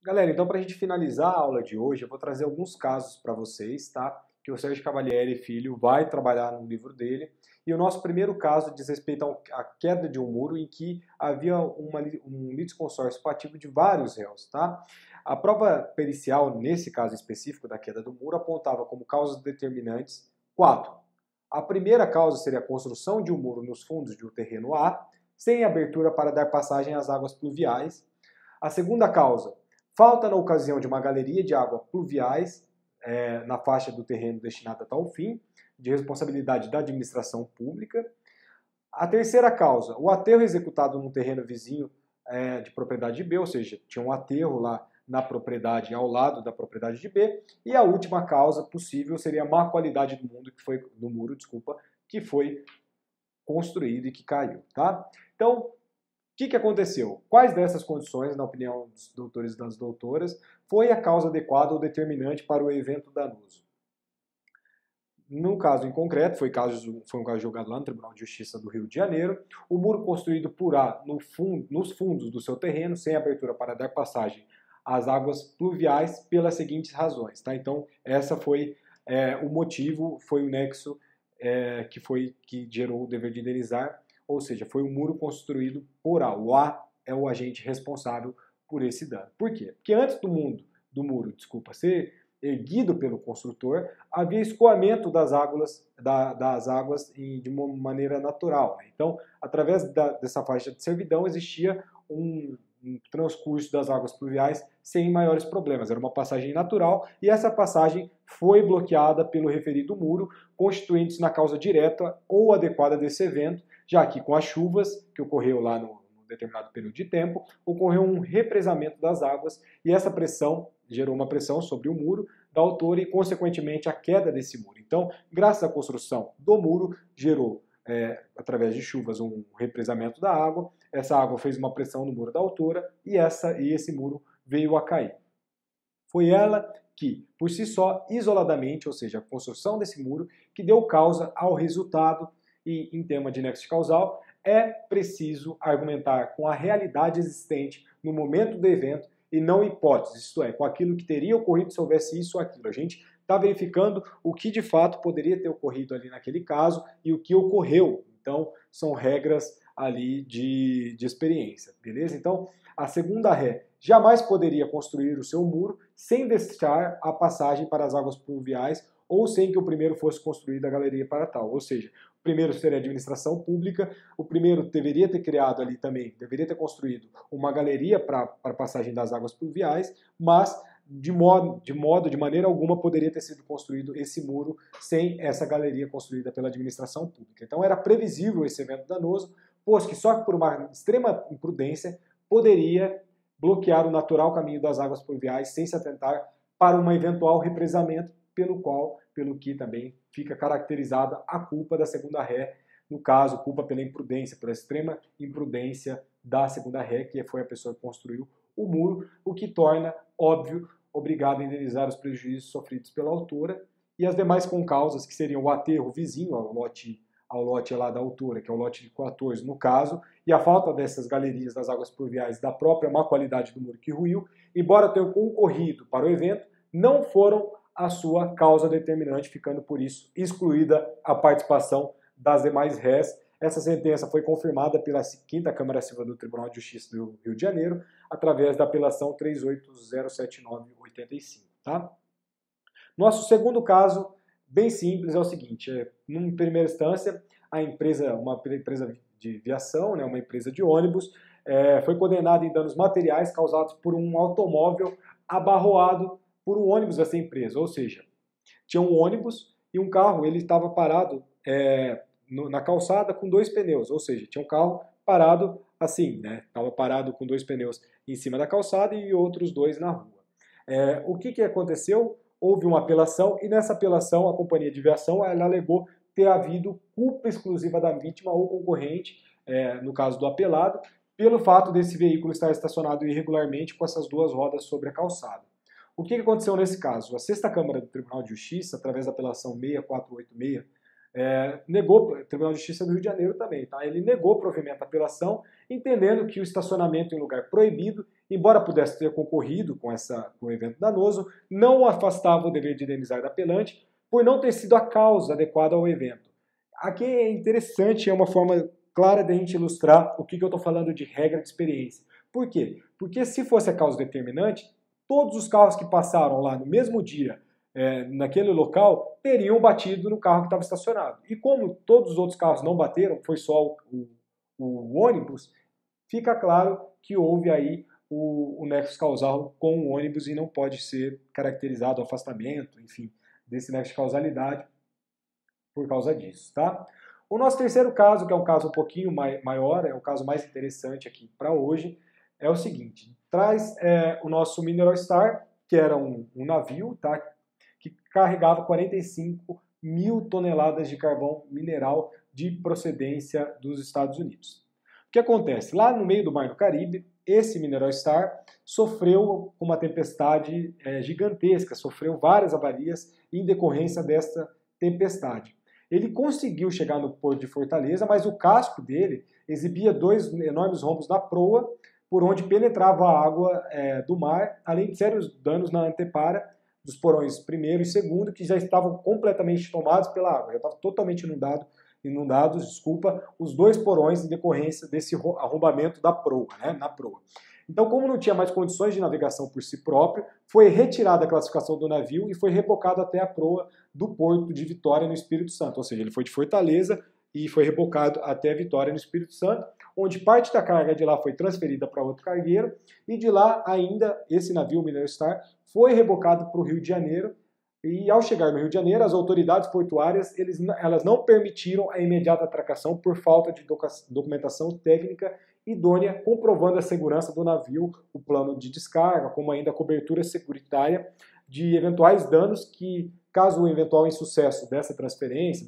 Galera, então para a gente finalizar a aula de hoje, eu vou trazer alguns casos para vocês, tá? Que o Sérgio Cavalieri Filho vai trabalhar no livro dele. E o nosso primeiro caso diz respeito à queda de um muro em que havia um litisconsórcio passivo de vários réus, tá? A prova pericial, nesse caso específico da queda do muro, apontava como causas determinantes quatro. A primeira causa seria a construção de um muro nos fundos de um terreno A, sem abertura para dar passagem às águas pluviais. A segunda causa, falta na ocasião de uma galeria de água pluviais na faixa do terreno destinada a tal fim, de responsabilidade da administração pública. A terceira causa, o aterro executado num terreno vizinho de propriedade de B, ou seja, tinha um aterro lá na propriedade ao lado da propriedade de B. E a última causa possível seria a má qualidade do muro, que foi construído e que caiu, tá? Então, o que aconteceu? Quais dessas condições, na opinião dos doutores e das doutoras, foi a causa adequada ou determinante para o evento danoso? No caso em concreto, foi um caso julgado lá no Tribunal de Justiça do Rio de Janeiro, o muro construído por A nos fundos do seu terreno, sem abertura para dar passagem às águas pluviais, pelas seguintes razões. Tá? Então, essa foi o motivo, foi o nexo que gerou o dever de indenizar, ou seja, foi um muro construído por A. O A é o agente responsável por esse dano. Por quê? Porque antes do muro ser erguido pelo construtor, havia escoamento das águas de uma maneira natural. Então, através dessa faixa de servidão, existia um transcurso das águas pluviais sem maiores problemas. Era uma passagem natural e essa passagem foi bloqueada pelo referido muro, constituindo-se na causa direta ou adequada desse evento, já que com as chuvas que ocorreu lá no determinado período de tempo, ocorreu um represamento das águas e essa pressão gerou uma pressão sobre o muro da altura e, consequentemente, a queda desse muro. Então, graças à construção do muro, gerou, através de chuvas, um represamento da água, essa água fez uma pressão no muro da altura e esse muro veio a cair. Foi ela que, por si só, isoladamente, ou seja, a construção desse muro, que deu causa ao resultado e, em tema de nexo causal, é preciso argumentar com a realidade existente no momento do evento e não hipóteses, isto é, com aquilo que teria ocorrido se houvesse isso ou aquilo. A gente está verificando o que de fato poderia ter ocorrido ali naquele caso e o que ocorreu. Então, são regras ali de experiência, beleza? Então, a segunda ré, jamais poderia construir o seu muro sem deixar a passagem para as águas pluviais ou sem que o primeiro fosse construído a galeria para tal. Ou seja, o primeiro seria a administração pública, o primeiro deveria ter criado ali também, deveria ter construído uma galeria para passagem das águas pluviais, mas de maneira alguma poderia ter sido construído esse muro sem essa galeria construída pela administração pública. Então era previsível esse evento danoso, pois que só por uma extrema imprudência poderia bloquear o natural caminho das águas pluviais sem se atentar para um eventual represamento, pelo que também fica caracterizada a culpa da segunda ré, no caso, culpa pela imprudência, pela extrema imprudência da segunda ré, que foi a pessoa que construiu o muro, o que torna, óbvio, obrigado a indenizar os prejuízos sofridos pela autora, e as demais concausas, que seriam o aterro vizinho ao lote lá da autora, que é o lote de 14 no caso, e a falta dessas galerias das águas pluviais da própria má qualidade do muro que ruiu, embora tenham concorrido para o evento, não foram a sua causa determinante, ficando por isso excluída a participação das demais réis. Essa sentença foi confirmada pela 5ª Câmara Civil do Tribunal de Justiça do Rio de Janeiro, através da apelação 3807985. Tá? Nosso segundo caso, bem simples, é o seguinte: em primeira instância, uma empresa de viação, uma empresa de ônibus, foi condenada em danos materiais causados por um automóvel abarroado por um ônibus dessa empresa, ou seja, tinha um ônibus e um carro, ele estava parado na calçada com 2 pneus, ou seja, tinha um carro parado assim, estava parado com 2 pneus em cima da calçada e outros 2 na rua. O que aconteceu? Houve uma apelação e nessa apelação a companhia de viação ela alegou ter havido culpa exclusiva da vítima ou concorrente, no caso do apelado, pelo fato desse veículo estar estacionado irregularmente com essas 2 rodas sobre a calçada. O que aconteceu nesse caso? A 6ª Câmara do Tribunal de Justiça, através da apelação 6486, negou, o Tribunal de Justiça do Rio de Janeiro também, tá? Ele negou provimento à apelação, entendendo que o estacionamento em lugar proibido embora pudesse ter concorrido com o evento danoso, não afastava o dever de indenizar da apelante por não ter sido a causa adequada ao evento. Aqui é interessante, é uma forma clara de a gente ilustrar o que eu estou falando de regra de experiência. Por quê? Porque se fosse a causa determinante, todos os carros que passaram lá no mesmo dia, naquele local, teriam batido no carro que estava estacionado. E como todos os outros carros não bateram, foi só o ônibus, fica claro que houve aí o nexo causal com o ônibus e não pode ser caracterizado o afastamento, enfim, desse nexo de causalidade por causa disso, tá? O nosso terceiro caso, que é um caso um pouquinho maior, é o caso mais interessante aqui para hoje, é o seguinte: traz o nosso Mineral Star, que era um navio, tá, que carregava 45 mil toneladas de carvão mineral de procedência dos Estados Unidos. O que acontece? Lá no meio do Mar do Caribe, esse Mineral Star sofreu uma tempestade gigantesca, sofreu várias avarias em decorrência desta tempestade. Ele conseguiu chegar no porto de Fortaleza, mas o casco dele exibia 2 enormes rombos na proa, por onde penetrava a água do mar, além de sérios danos na antepara dos porões primeiro e segundo, que já estavam completamente tomados pela água, já estavam totalmente inundados, os 2 porões em decorrência desse arrombamento da proa, na proa. Então, como não tinha mais condições de navegação por si próprio, foi retirada a classificação do navio e foi rebocado até a proa do porto de Vitória, no Espírito Santo. Ou seja, ele foi de Fortaleza e foi rebocado até Vitória, no Espírito Santo, onde parte da carga de lá foi transferida para outro cargueiro, e de lá ainda esse navio, o Mineral Star, foi rebocado para o Rio de Janeiro, e ao chegar no Rio de Janeiro, as autoridades portuárias elas não permitiram a imediata atracação por falta de documentação técnica idônea, comprovando a segurança do navio, o plano de descarga, como ainda a cobertura securitária de eventuais danos que, caso o eventual insucesso dessa transferência,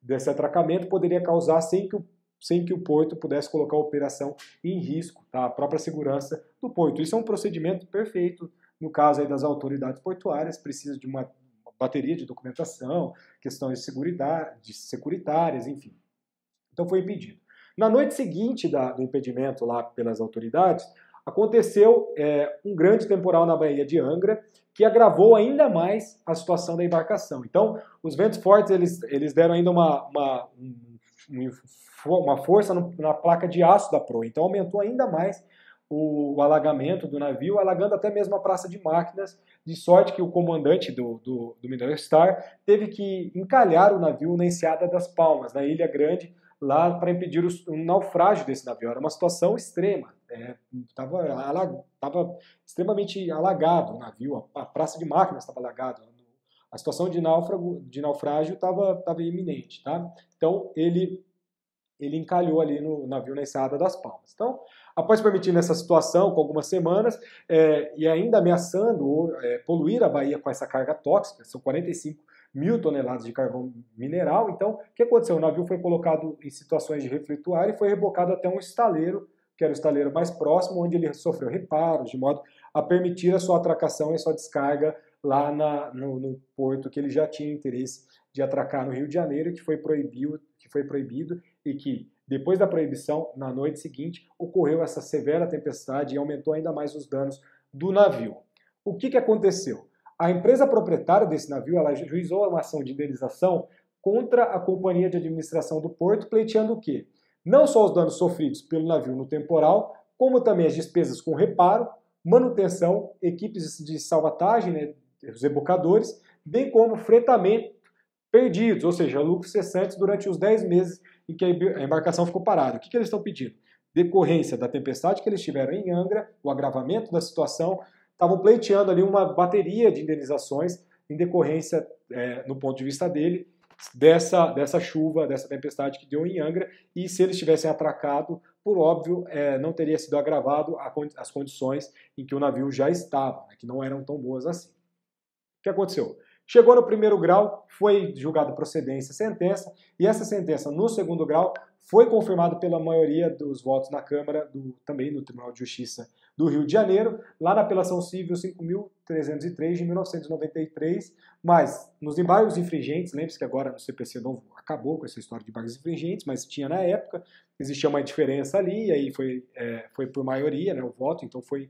desse atracamento, poderia causar sem que o porto pudesse colocar a operação em risco, tá? A própria segurança do porto. Isso é um procedimento perfeito. No caso aí das autoridades portuárias, precisa de uma bateria de documentação, questões securitárias, enfim. Então foi impedido. Na noite seguinte do impedimento lá pelas autoridades, aconteceu um grande temporal na Baía de Angra, que agravou ainda mais a situação da embarcação. Então, os ventos fortes eles deram ainda uma força na placa de aço da proa. Então, aumentou ainda mais o alagamento do navio, alagando até mesmo a praça de máquinas, de sorte que o comandante do Mineral Star teve que encalhar o navio na Enseada das Palmas, na Ilha Grande, lá para impedir o naufrágio desse navio. Era uma situação extrema, estava extremamente alagado o navio, a praça de máquinas estava alagada, a situação de naufrágio estava iminente, tá? Então ele encalhou ali no navio na Enseada das Palmas. Então, após permitir essa situação com algumas semanas e ainda ameaçando poluir a Bahia com essa carga tóxica, são 45 mil toneladas de carvão mineral. Então, o que aconteceu? O navio foi colocado em situações de reflutuar e foi rebocado até um estaleiro, que era o estaleiro mais próximo, onde ele sofreu reparos, de modo a permitir a sua atracação e a sua descarga lá no porto que ele já tinha interesse de atracar no Rio de Janeiro, que foi proibido e que, depois da proibição, na noite seguinte, ocorreu essa severa tempestade e aumentou ainda mais os danos do navio. O que aconteceu? A empresa proprietária desse navio ela ajuizou uma ação de indenização contra a companhia de administração do porto, pleiteando o quê? Não só os danos sofridos pelo navio no temporal, como também as despesas com reparo, manutenção, equipes de salvatagem, os rebocadores, bem como fretamento perdidos, ou seja, lucros cessantes durante os 10 meses em que a embarcação ficou parada. O que eles estão pedindo? Decorrência da tempestade que eles tiveram em Angra, o agravamento da situação, estavam pleiteando ali uma bateria de indenizações em decorrência, no ponto de vista dele, dessa chuva, dessa tempestade que deu em Angra, e se eles tivessem atracado, por óbvio, não teria sido agravado as condições em que o navio já estava, que não eram tão boas assim. O que aconteceu? Chegou no primeiro grau, foi julgado procedência sentença, e essa sentença no segundo grau foi confirmada pela maioria dos votos na Câmara, também no Tribunal de Justiça do Rio de Janeiro, lá na apelação civil 5.303 de 1993, mas nos embargos infringentes, lembre-se que agora no CPC novo acabou com essa história de embargos infringentes, mas tinha na época, existia uma diferença ali, e aí foi por maioria, o voto, então foi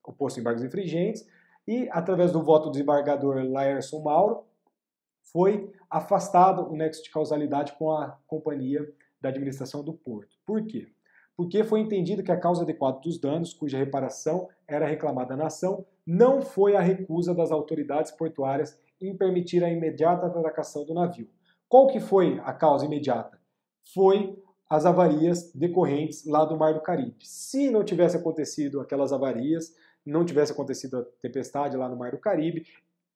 oposto a embargos infringentes, e através do voto do desembargador Laércio Mauro, foi afastado o nexo de causalidade com a companhia da administração do porto. Por quê? Porque foi entendido que a causa adequada dos danos, cuja reparação era reclamada na ação, não foi a recusa das autoridades portuárias em permitir a imediata atracação do navio. Qual que foi a causa imediata? Foi as avarias decorrentes lá do Mar do Caribe. Se não tivesse acontecido aquelas avarias, não tivesse acontecido a tempestade lá no Mar do Caribe,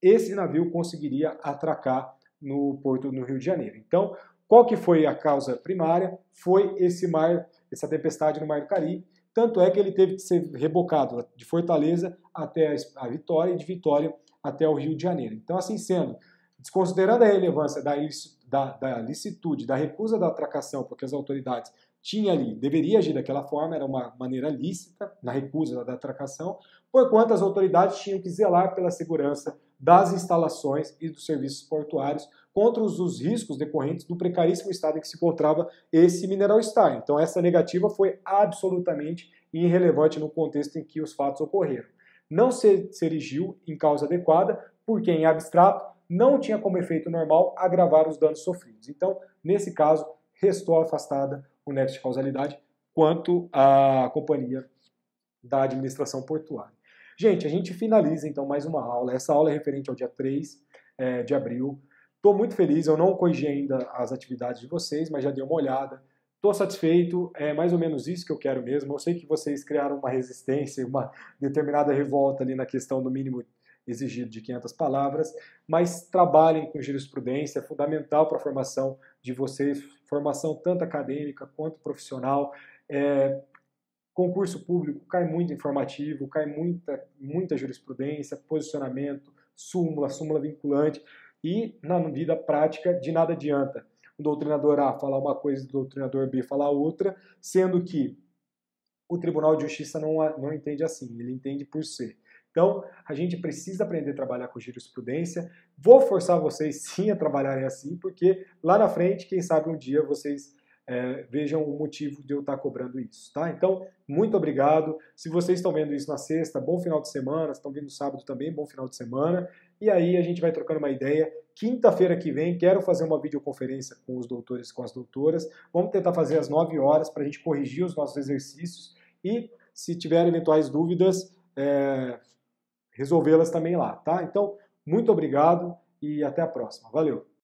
esse navio conseguiria atracar no porto no Rio de Janeiro. Então, qual que foi a causa primária? Foi essa tempestade no Mar do Caribe. Tanto é que ele teve que ser rebocado de Fortaleza até a Vitória e de Vitória até o Rio de Janeiro. Então, assim sendo, desconsiderando a relevância da licitude, da recusa da atracação, porque as autoridades deveria agir daquela forma, era uma maneira lícita na recusa da atracação, porquanto as autoridades tinham que zelar pela segurança das instalações e dos serviços portuários contra os riscos decorrentes do precaríssimo estado em que se encontrava esse Mineral Star. Então essa negativa foi absolutamente irrelevante no contexto em que os fatos ocorreram. Não se erigiu em causa adequada, porque em abstrato não tinha como efeito normal agravar os danos sofridos. Então, nesse caso, restou afastada o nexo de causalidade quanto à companhia da administração portuária. Gente, a gente finaliza então mais uma aula. Essa aula é referente ao dia 3 de abril. Estou muito feliz, eu não corrigi ainda as atividades de vocês, mas já dei uma olhada. Estou satisfeito, é mais ou menos isso que eu quero mesmo. Eu sei que vocês criaram uma resistência, uma determinada revolta ali na questão do mínimo exigido de 500 palavras, mas trabalhem com jurisprudência, é fundamental para a formação de vocês, formação tanto acadêmica quanto profissional. Concurso público cai muito informativo, cai muita jurisprudência, posicionamento, súmula vinculante, e na vida prática de nada adianta o doutrinador A falar uma coisa e o doutrinador B falar outra, sendo que o Tribunal de Justiça não entende assim, ele entende por ser. Então, a gente precisa aprender a trabalhar com jurisprudência. Vou forçar vocês sim a trabalharem assim, porque lá na frente, quem sabe um dia vocês vejam o motivo de eu estar cobrando isso, tá? Então, muito obrigado. Se vocês estão vendo isso na sexta, bom final de semana. Se estão vendo no sábado também, bom final de semana. E aí a gente vai trocando uma ideia. Quinta-feira que vem, quero fazer uma videoconferência com os doutores e com as doutoras. Vamos tentar fazer às 9 horas para a gente corrigir os nossos exercícios e, se tiverem eventuais dúvidas, resolvê-las também lá, tá? Então, muito obrigado e até a próxima. Valeu!